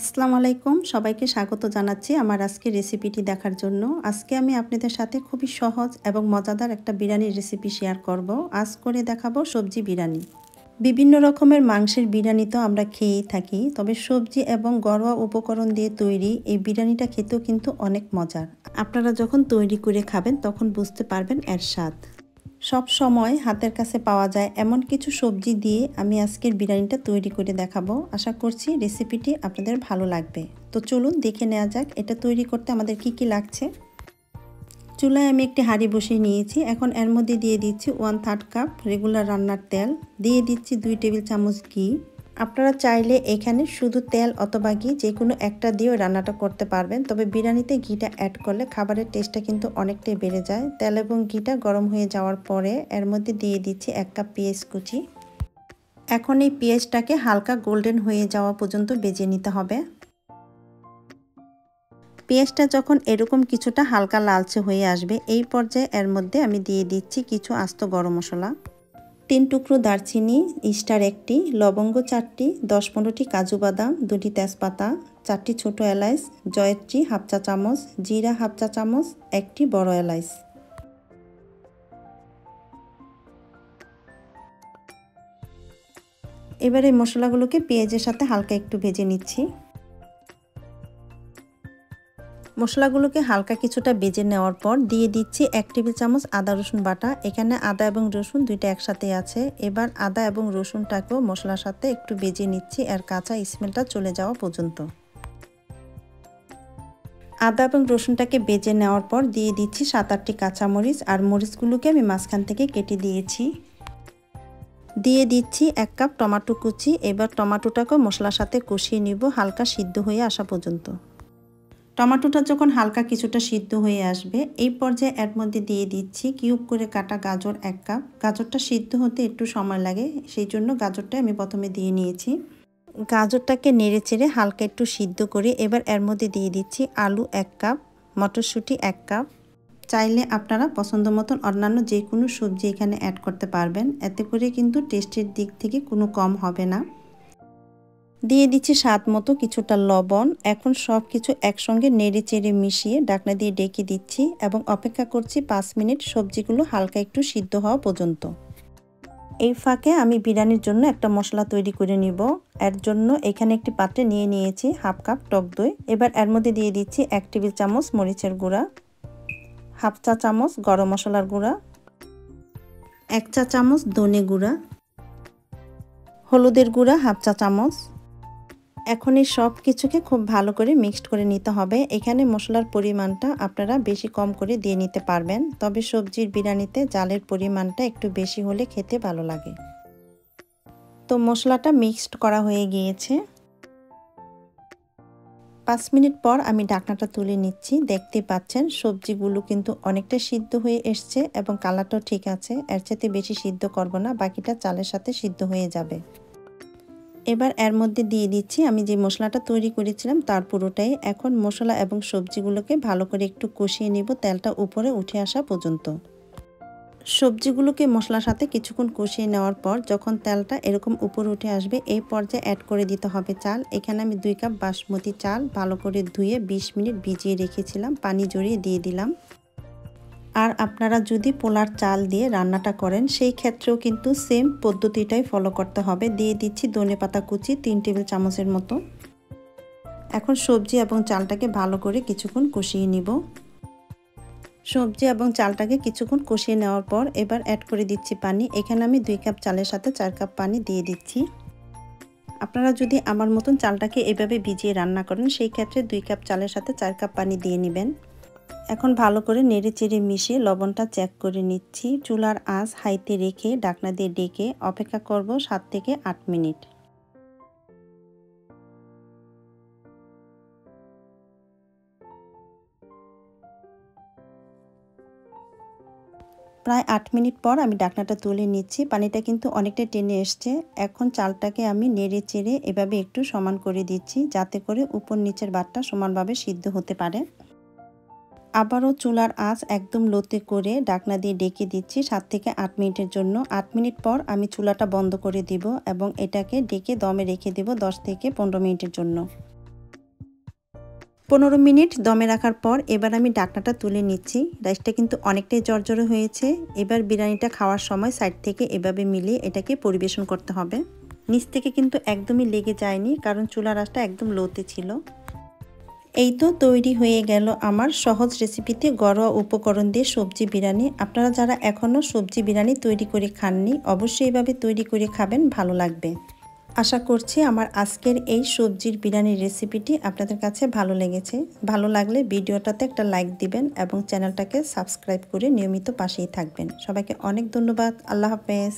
আসসালামু আলাইকুম সবাইকে স্বাগত জানাচ্ছি আমার আজকে রেসিপিটি দেখার জন্য। আজকে আমি আপনাদের সাথে খুবই সহজ এবং মজাদার একটা বিরিয়ানির রেসিপি শেয়ার করব। আজ করে দেখাবো সবজি বিরিয়ানি। বিভিন্ন রকমের মাংসের বিরিয়ানি তো আমরা খেয়েই থাকি, তবে সবজি এবং ঘরোয়া উপকরণ দিয়ে তৈরি এই বিরিয়ানিটা খেতেও কিন্তু অনেক মজার। আপনারা যখন তৈরি করে খাবেন তখন বুঝতে পারবেন এর স্বাদ। সব সময় হাতের কাছে পাওয়া যায় এমন কিছু সবজি দিয়ে আমি আজকের বিরিয়ানিটা তৈরি করে দেখাবো। আশা করছি রেসিপিটি আপনাদের ভালো লাগবে। তো চলুন দেখে নেওয়া যাক এটা তৈরি করতে আমাদের কি কি লাগছে। চুলায় আমি একটি হাঁড়ি বসিয়ে নিয়েছি। এখন এর মধ্যে দিয়ে দিচ্ছি 1/3 কাপ রেগুলার রান্নার তেল, দিয়ে দিচ্ছি 2 টেবিল চামচ ঘি। আপনারা চাইলে এখানে শুধু তেল অথবা ঘি যে কোনো একটা দিয়েও রান্নাটা করতে পারবেন, তবে বিরিয়ানিতে ঘিটা অ্যাড করলে খাবারের টেস্টটা কিন্তু অনেকটাই বেড়ে যায়। তেল এবং ঘিটা গরম হয়ে যাওয়ার পরে এর মধ্যে দিয়ে দিচ্ছি 1 কাপ পেঁয়াজ কুচি। এখন এই পেঁয়াজটাকে হালকা গোল্ডেন হয়ে যাওয়া পর্যন্ত ভেজে নিতে হবে। পেঁয়াজটা যখন এরকম কিছুটা হালকা লালচে হয়ে আসবে এই পর্যায়ে এর মধ্যে আমি দিয়ে দিচ্ছি কিছু আস্ত গরম মশলা, 3 টুকরো দারচিনি, স্টার 1টি, লবঙ্গ 4টি, 10-15টি কাজু বাদাম, 2টি তেজপাতা, 4টি ছোট এলাচ, জয়ত্রী হাফ চা চামচ, জিরা হাফ চা চামচ, 1টি বড় এলাচ। এবারে মশলাগুলোকে পেঁয়াজের সাথে হালকা একটু ভেজে নিচ্ছি। মশলাগুলোকে হালকা কিছুটা ভেজে নেওয়ার পর দিয়ে দিচ্ছি 1 টেবিল চামচ আদা রসুন বাটা। এখানে আদা এবং রসুন দুইটা একসাথে আছে। এবার আদা এবং রসুনটাকেও মশলার সাথে একটু ভেজে নিচ্ছি এর কাঁচা স্মেলটা চলে যাওয়া পর্যন্ত। আদা এবং রসুনটাকে ভেজে নেওয়ার পর দিয়ে দিচ্ছি 7-8টি কাঁচামরিচ, আর মরিচগুলোকে আমি মাঝখান থেকে কেটে দিয়েছি। দিয়ে দিচ্ছি 1 কাপ টমেটো কুচি। এবার টমেটোটাকে মশলার সাথে কষিয়ে নিব হালকা সিদ্ধ হয়ে আসা পর্যন্ত। টমেটোটা যখন হালকা কিছুটা সিদ্ধ হয়ে আসবে এই পর্যায়ে এর মধ্যে দিয়ে দিচ্ছি কিউব করে কাটা গাজর 1 কাপ। গাজরটা সিদ্ধ হতে একটু সময় লাগে, সেই জন্য গাজরটা আমি প্রথমে দিয়ে নিয়েছি। গাজরটাকে নেড়েচেড়ে হালকা একটু সিদ্ধ করে এবার এর মধ্যে দিয়ে দিচ্ছি আলু 1 কাপ, মটরশুঁটি 1 কাপ। চাইলে আপনারা পছন্দ মতন অন্যান্য যে কোনো সবজি এখানে অ্যাড করতে পারবেন, এতে করে কিন্তু টেস্টের দিক থেকে কোনো কম হবে না। দিয়ে দিচ্ছি স্বাদ মতো কিছুটা লবণ। এখন সব কিছু একসঙ্গে নেড়ে চেড়ে মিশিয়ে ঢাকনা দিয়ে ঢেকে দিচ্ছি এবং অপেক্ষা করছি 5 মিনিট সবজিগুলো হালকা একটু সিদ্ধ হওয়া পর্যন্ত। এই ফাঁকে আমি বিরিয়ানির জন্য একটা মশলা তৈরি করে নিব। এর জন্য এখানে একটি পাত্রে নিয়ে নিয়েছি হাফ কাপ টক দই। এবার এর মধ্যে দিয়ে দিচ্ছি 1 টেবিল চামচ মরিচের গুঁড়া, হাফ চা চামচ গরম মশলার গুঁড়া, 1 চা চামচ ধনে গুঁড়া, হলুদের গুঁড়া হাফ চা চামচ। এখন এই সব কিছুকে খুব ভালো করে মিক্সড করে নিতে হবে। এখানে মশলার পরিমাণটা আপনারা বেশি কম করে দিয়ে নিতে পারবেন, তবে সবজির বিরিয়ানিতে জালের পরিমাণটা একটু বেশি হলে খেতে ভালো লাগে। তো মশলাটা মিক্সড করা হয়ে গিয়েছে। 5 মিনিট পর আমি ঢাকনাটা তুলে নিচ্ছি। দেখতে পাচ্ছেন সবজিগুলো কিন্তু অনেকটা সিদ্ধ হয়ে এসছে এবং কালারটাও ঠিক আছে। এর চাইতে বেশি সিদ্ধ করব না, বাকিটা চালের সাথে সিদ্ধ হয়ে যাবে। এবার এর মধ্যে দিয়ে দিচ্ছি আমি যে মশলাটা তৈরি করেছিলাম তার পুরোটাই। এখন মশলা এবং সবজিগুলোকে ভালো করে একটু কষিয়ে নিব তেলটা উপরে উঠে আসা পর্যন্ত। সবজিগুলোকে মশলার সাথে কিছুক্ষণ কষিয়ে নেওয়ার পর যখন তেলটা এরকম উপরে উঠে আসবে এই পর্যায়ে অ্যাড করে দিতে হবে চাল। এখানে আমি 2 কাপ বাসমতি চাল ভালো করে ধুয়ে 20 মিনিট ভিজিয়ে রেখেছিলাম, পানি জড়িয়ে দিয়ে দিলাম। আর আপনারা যদি পোলার চাল দিয়ে রান্নাটা করেন সেই ক্ষেত্রেও কিন্তু সেম পদ্ধতিটাই ফলো করতে হবে। দিয়ে দিচ্ছি ধনেপাতা কুচি 3 টেবিল চামচের মতো। এখন সবজি এবং চালটাকে ভালো করে কিছুক্ষণ কষিয়ে নিব। সবজি এবং চালটাকে কিছুক্ষণ কষিয়ে নেওয়ার পর এবার অ্যাড করে দিচ্ছি পানি। এখানে আমি 2 কাপ চালের সাথে 4 কাপ পানি দিয়ে দিচ্ছি। আপনারা যদি আমার মতন চালটাকে এভাবে ভিজিয়ে রান্না করেন সেই ক্ষেত্রে 2 কাপ চালের সাথে 4 কাপ পানি দিয়ে নেবেন। এখন ভালো করে নেড়ে চেড়ে মিশিয়ে লবণটা চেক করে নিচ্ছি। চুলার আঁচ হাইতে রেখে ঢাকনা দিয়ে ঢেকে অপেক্ষা করব 7 থেকে 8 মিনিট। প্রায় 8 মিনিট পর আমি ঢাকনাটা তুলে নিচ্ছি। পানিটা কিন্তু অনেকটা টেনে এসছে। এখন চালটাকে আমি নেড়ে চেড়ে এভাবে একটু সমান করে দিচ্ছি যাতে করে উপর নিচের ভাতটা সমানভাবে সিদ্ধ হতে পারে। আবারও চুলার আঁচ একদম লোতে করে ঢাকনা দিয়ে ঢেকে দিচ্ছি 7 থেকে 8 মিনিটের জন্য। 8 মিনিট পর আমি চুলাটা বন্ধ করে দিব এবং এটাকে ঢেকে দমে রেখে দেব 10 থেকে 15 মিনিটের জন্য। 15 মিনিট দমে রাখার পর এবার আমি ঢাকনাটা তুলে নিচ্ছি। রাইসটা কিন্তু অনেকটাই জর্জরে হয়েছে। এবার বিরিয়ানিটা খাওয়ার সময় সাইড থেকে এভাবে মিলিয়ে এটাকে পরিবেশন করতে হবে। নিচ থেকে কিন্তু একদমই লেগে যায়নি, কারণ চুলার আঁচটা একদম লোতে ছিল। এই তো তৈরি হয়ে গেল আমার সহজ রেসিপিতে ঘরোয়া উপকরণ দিয়ে সবজি বিরিয়ানি। আপনারা যারা এখনও সবজি বিরিয়ানি তৈরি করে খাননি, অবশ্যই এভাবে তৈরি করে খাবেন, ভালো লাগবে। আশা করছি আমার আজকের এই সবজির বিরিয়ানির রেসিপিটি আপনাদের কাছে ভালো লেগেছে। ভালো লাগলে ভিডিওটাতে একটা লাইক দিবেন এবং চ্যানেলটাকে সাবস্ক্রাইব করে নিয়মিত পাশেই থাকবেন। সবাইকে অনেক ধন্যবাদ। আল্লাহ হাফেজ।